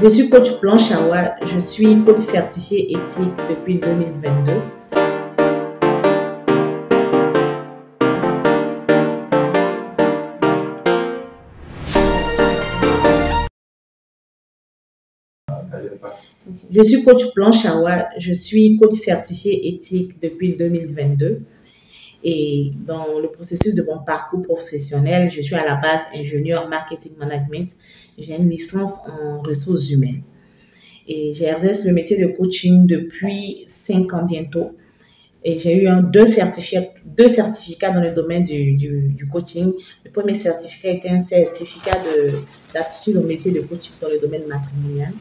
Je suis coach Blanche Awa, je suis coach certifié éthique depuis 2022. Je suis coach Blanche Awa, je suis coach certifié éthique depuis 2022. Et dans le processus de mon parcours professionnel, je suis à la base ingénieur marketing management. J'ai une licence en ressources humaines. Et j'exerce le métier de coaching depuis 5 ans bientôt. Et j'ai eu deux certificats dans le domaine du coaching. Le premier certificat était un certificat d'aptitude au métier de coaching dans le domaine matrimonial.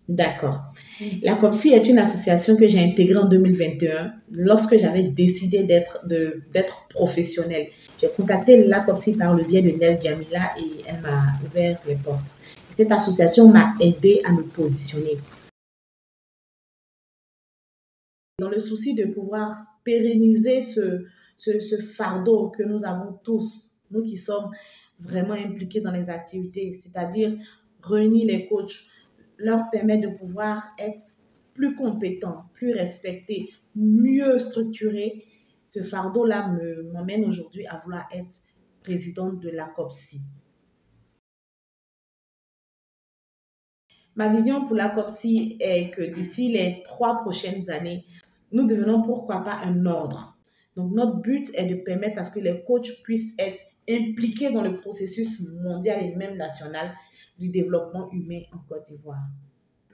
D'accord. La COPSI est une association que j'ai intégrée en 2021 lorsque j'avais décidé d'être professionnelle. J'ai contacté la COPSI par le biais de Nel Jamila et elle m'a ouvert les portes. Et cette association m'a aidé à me positionner. Dans le souci de pouvoir pérenniser ce fardeau que nous avons tous, nous qui sommes vraiment impliqués dans les activités, c'est-à-dire réunir les coachs, leur permettre de pouvoir être plus compétents, plus respectés, mieux structurés. Ce fardeau-là m'emmène aujourd'hui à vouloir être présidente de la COPSI. Ma vision pour la COPSI est que d'ici les 3 prochaines années, nous devenons pourquoi pas un ordre. Donc notre but est de permettre à ce que les coachs puissent être impliqués dans le processus mondial et même national du développement humain en Côte d'Ivoire.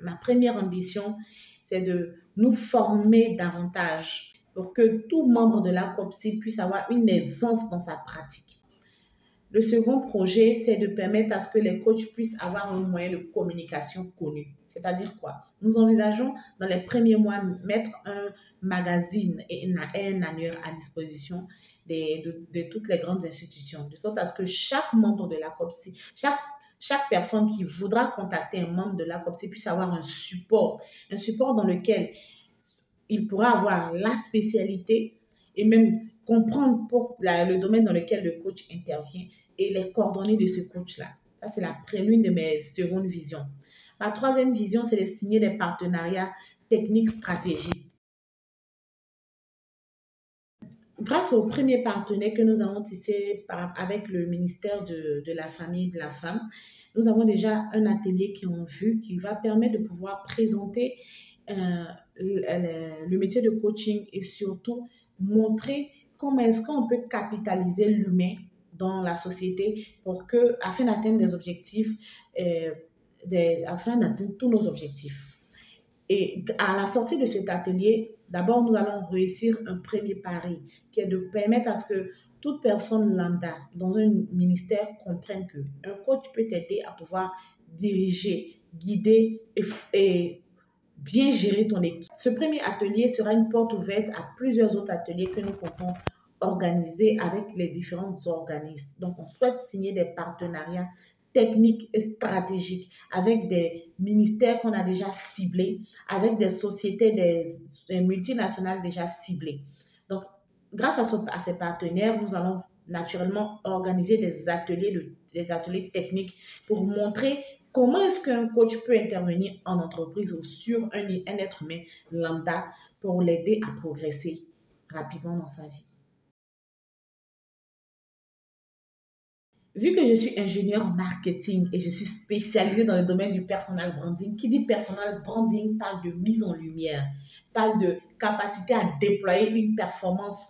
Ma première ambition, c'est de nous former davantage pour que tout membre de la COPSI puisse avoir une aisance dans sa pratique. Le second projet, c'est de permettre à ce que les coachs puissent avoir un moyen de communication connu. C'est-à-dire quoi? Nous envisageons dans les premiers mois mettre un magazine et un annuaire à disposition de toutes les grandes institutions, de sorte à ce que chaque membre de la COPSI, chaque personne qui voudra contacter un membre de la COPSI puisse avoir un support dans lequel il pourra avoir la spécialité et même comprendre le domaine dans lequel le coach intervient et les coordonnées de ce coach-là. Ça, c'est l'une de mes secondes visions. Ma troisième vision, c'est de signer des partenariats techniques stratégiques. Grâce au premier partenaire que nous avons tissé avec le ministère de la Famille et de la Femme, nous avons déjà un atelier qui est en vue qui va permettre de pouvoir présenter le métier de coaching et surtout montrer comment est-ce qu'on peut capitaliser l'humain dans la société afin d'atteindre des objectifs, afin d'atteindre tous nos objectifs. Et à la sortie de cet atelier, d'abord, nous allons réussir un premier pari qui est de permettre à ce que toute personne lambda dans un ministère comprenne qu'un coach peut t'aider à pouvoir diriger, guider et bien gérer ton équipe. Ce premier atelier sera une porte ouverte à plusieurs autres ateliers que nous comptons organiser avec les différents organismes. Donc, on souhaite signer des partenariats techniques et stratégiques avec des ministères qu'on a déjà ciblés, avec des sociétés, des multinationales déjà ciblées. Donc, grâce à ces partenaires, nous allons naturellement organiser des ateliers techniques pour montrer comment est-ce qu'un coach peut intervenir en entreprise ou sur un être humain lambda pour l'aider à progresser rapidement dans sa vie. Vu que je suis ingénieure marketing et je suis spécialisée dans le domaine du personal branding, qui dit personal branding parle de mise en lumière, parle de capacité à déployer une performance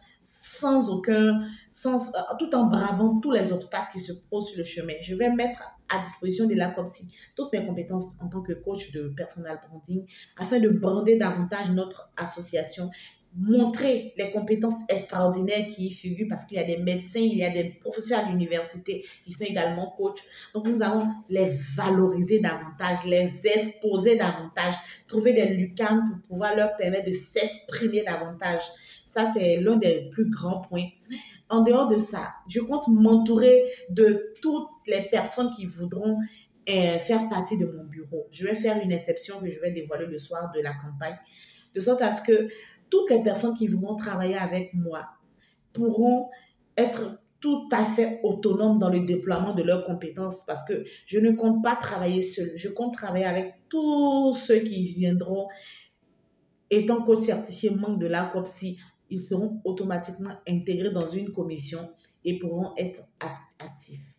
tout en bravant tous les obstacles qui se posent sur le chemin. Je vais mettre à disposition de la COPSI toutes mes compétences en tant que coach de personal branding afin de brander davantage notre association, montrer les compétences extraordinaires qui y figurent parce qu'il y a des médecins, il y a des professeurs à l'université qui sont également coachs. Donc, nous allons les valoriser davantage, les exposer davantage, trouver des lucarnes pour pouvoir leur permettre de s'exprimer davantage. Ça, c'est l'un des plus grands points. En dehors de ça, je compte m'entourer de toutes les personnes qui voudront faire partie de mon bureau. Je vais faire une exception que je vais dévoiler le soir de la campagne, de sorte à ce que toutes les personnes qui voudront travailler avec moi pourront être tout à fait autonomes dans le déploiement de leurs compétences parce que je ne compte pas travailler seul. Je compte travailler avec tous ceux qui viendront étant coach certifié membre de la COPSI. Ils seront automatiquement intégrés dans une commission et pourront être actifs.